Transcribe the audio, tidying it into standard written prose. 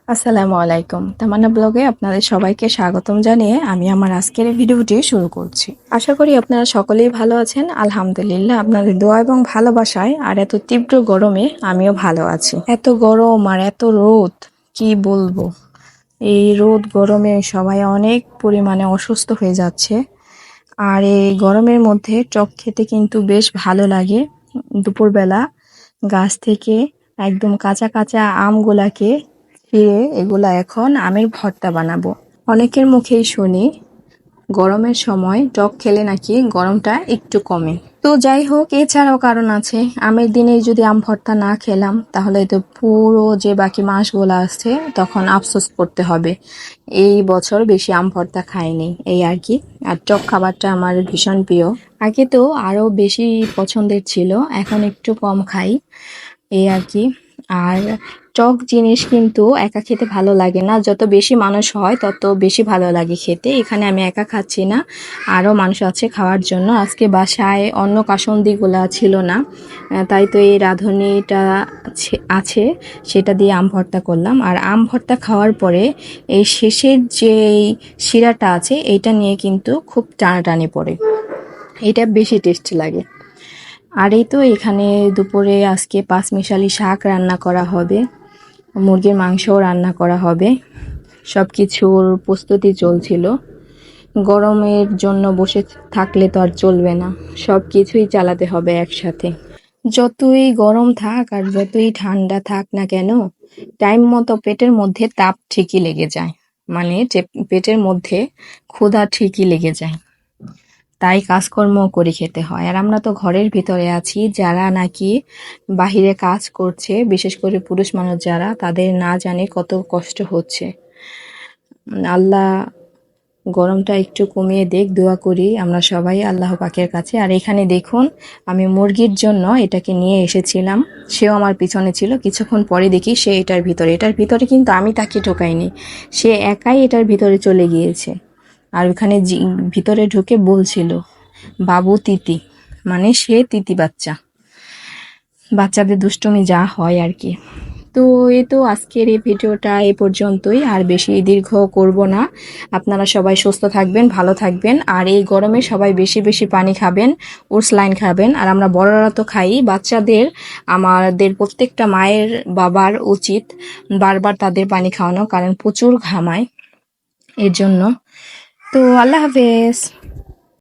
আসসালামু আলাইকুম। তামান্না ব্লগে আপনাদের সবাইকে স্বাগতম জানিয়ে আমি আমার আজকের এই ভিডিওটি শুরু করছি। আশা করি আপনারা সকলেই ভালো আছেন। আলহামদুলিল্লাহ আপনাদের দোয়া এবং ভালোবাসায় আর এত তীব্র গরমে আমিও ভালো আছি। এত গরম আর এত রোদ, কি বলবো। এই রোদ গরমে সবাই অনেক পরিমাণে অসুস্থ হয়ে যাচ্ছে। আর এই গরমের মধ্যে টক খেতে কিন্তু বেশ ভালো লাগে। দুপুরবেলা গাছ থেকে একদম কাঁচা কাঁচা আমগুলাকে ছিঁড়ে এগুলা এখন আমের ভর্তা বানাবো। অনেকের মুখেই শুনি গরমের সময় টক খেলে নাকি গরমটা একটু কমে। তো যাই হোক, এছাড়াও কারণ আছে। আমের দিনে যদি আম ভর্তা না খেলাম তাহলে তো পুরো যে বাকি মাসগুলো আছে তখন আফসোস করতে হবে এই বছর বেশি আম ভর্তা খাইনি, এই আর কি। আর টক খাবারটা আমার ভীষণ প্রিয়। আগে তো আরো বেশি পছন্দের ছিল, এখন একটু কম খাই, এই আর কি। আর টক জিনিস কিন্তু একা খেতে ভালো লাগে না, যত বেশি মানুষ হয় তত বেশি ভালো লাগে খেতে। এখানে আমি একা খাচ্ছি না, আরও মানুষ আছে খাওয়ার জন্য। আজকে বাসায় অন্য কাসন্দিগুলা ছিল না, তাই তো এই রাঁধুনিটা আছে, সেটা দিয়ে আম ভর্তা করলাম। আর আম ভর্তা খাওয়ার পরে এই শেষের যে শিরাটা আছে এইটা নিয়ে কিন্তু খুব টানাটানি পড়ে, এটা বেশি টেস্ট লাগে। আর এই তো এখানে দুপুরে আজকে পাঁচমিশালি শাক রান্না করা হবে, মুরগির মাংসও রান্না করা হবে। সব কিছুর প্রস্তুতি চলছিল। গরমের জন্য বসে থাকলে তো আর চলবে না, সব কিছুই চালাতে হবে একসাথে। যতই গরম থাক আর যতই ঠান্ডা থাক না কেন, টাইম মতো পেটের মধ্যে তাপ ঠিকই লেগে যায়, মানে যে পেটের মধ্যে ক্ষুধা ঠিকই লেগে যায়। তাই কাজকর্ম করে খেতে হয়। আর আমরা তো ঘরের ভিতরে আছি, যারা নাকি বাহিরে কাজ করছে, বিশেষ করে পুরুষ মানুষ যারা, তাদের না জানে কত কষ্ট হচ্ছে। আল্লাহ গরমটা একটু কমিয়ে দেখ, দোয়া করি আমরা সবাই আল্লাহ পাকের কাছে। আর এখানে দেখুন, আমি মুরগির জন্য এটাকে নিয়ে এসেছিলাম, সেও আমার পিছনে ছিল। কিছুক্ষণ পরে দেখি সে এটার ভিতরে কিন্তু আমি তাকে ঢোকাইনি, সে একাই এটার ভিতরে চলে গিয়েছে। আর ওখানে ভিতরে ঢুকে বলছিল বাবু তিতি, মানে সে তিতি বাচ্চা। বাচ্চাদের দুষ্টুমি যা হয় আর কি। তো এই তো আজকের এই ভিডিওটা এ পর্যন্তই, আর বেশি দীর্ঘ করব না। আপনারা সবাই সুস্থ থাকবেন, ভালো থাকবেন। আর এই গরমে সবাই বেশি বেশি পানি খাবেন, ওটস লাইন খাবেন। আর আমরা বড়রা তো খাই, বাচ্চাদের আমাদের প্রত্যেকটা মায়ের বাবার উচিত বারবার তাদের পানি খাওয়ানো, কারণ প্রচুর ঘামায় এর জন্য। তো আল্লাহ হাফেজ।